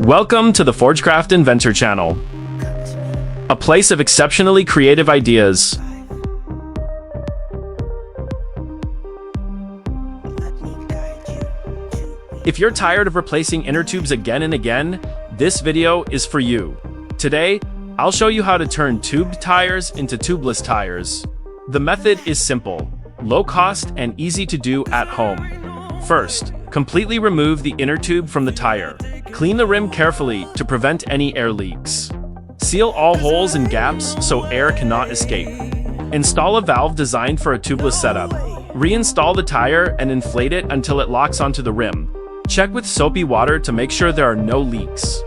Welcome to the Forgecraft Inventor channel, a place of exceptionally creative ideas. If you're tired of replacing inner tubes again and again, this video is for you. Today, I'll show you how to turn tubed tires into tubeless tires. The method is simple, low cost, and easy to do at home. First, completely remove the inner tube from the tire. Clean the rim carefully to prevent any air leaks. Seal all holes and gaps so air cannot escape. Install a valve designed for a tubeless setup. Reinstall the tire and inflate it until it locks onto the rim. Check with soapy water to make sure there are no leaks.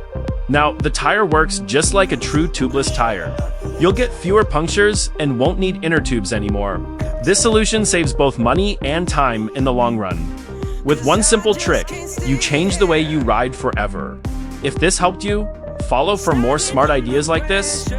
Now, the tire works just like a true tubeless tire. You'll get fewer punctures and won't need inner tubes anymore. This solution saves both money and time in the long run. With one simple trick, you change the way you ride forever. If this helped you, follow for more smart ideas like this.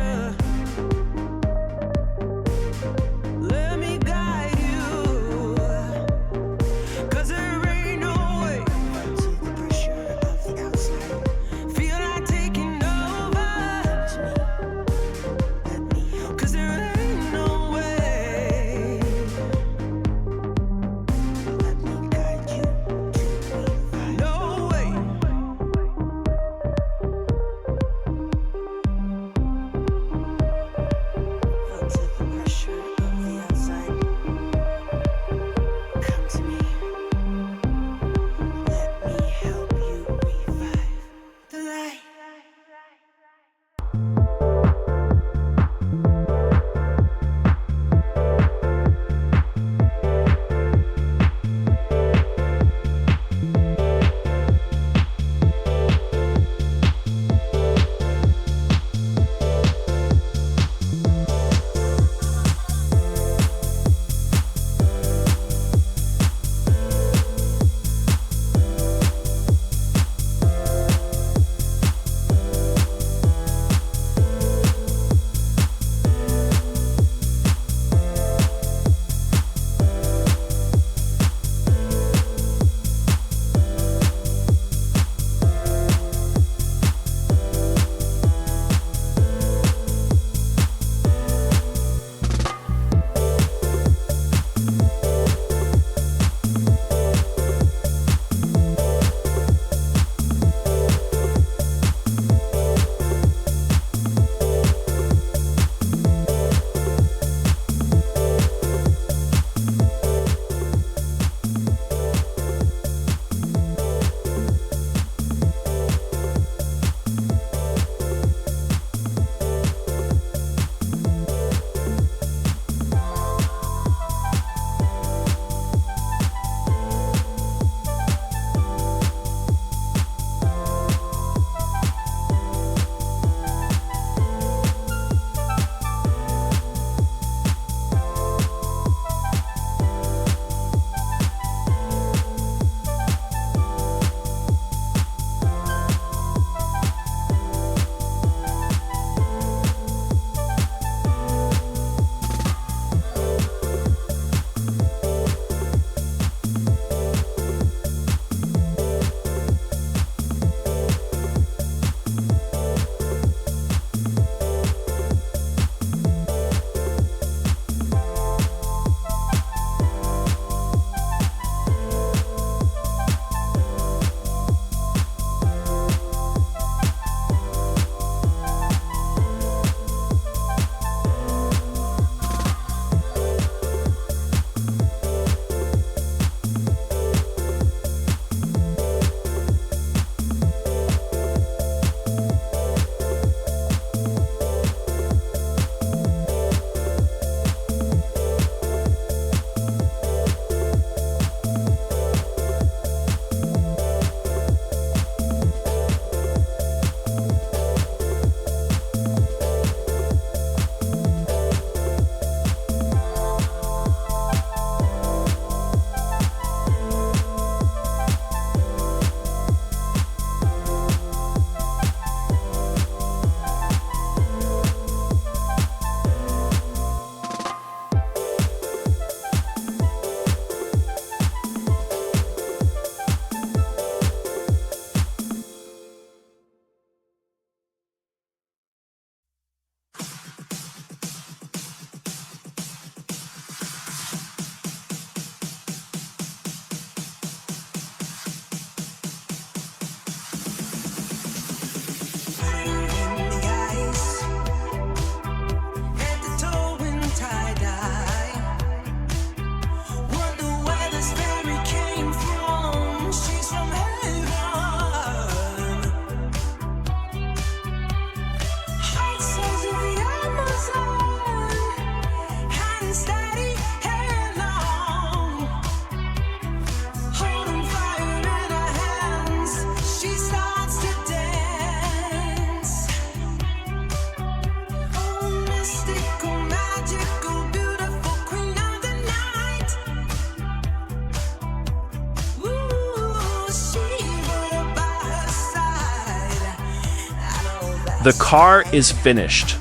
The car is finished.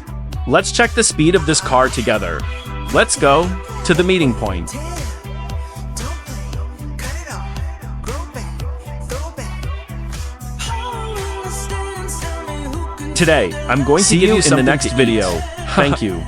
Let's check the speed of this car together. Let's go to the meeting point. Today, I'm going to give you some in the next video. Thank you.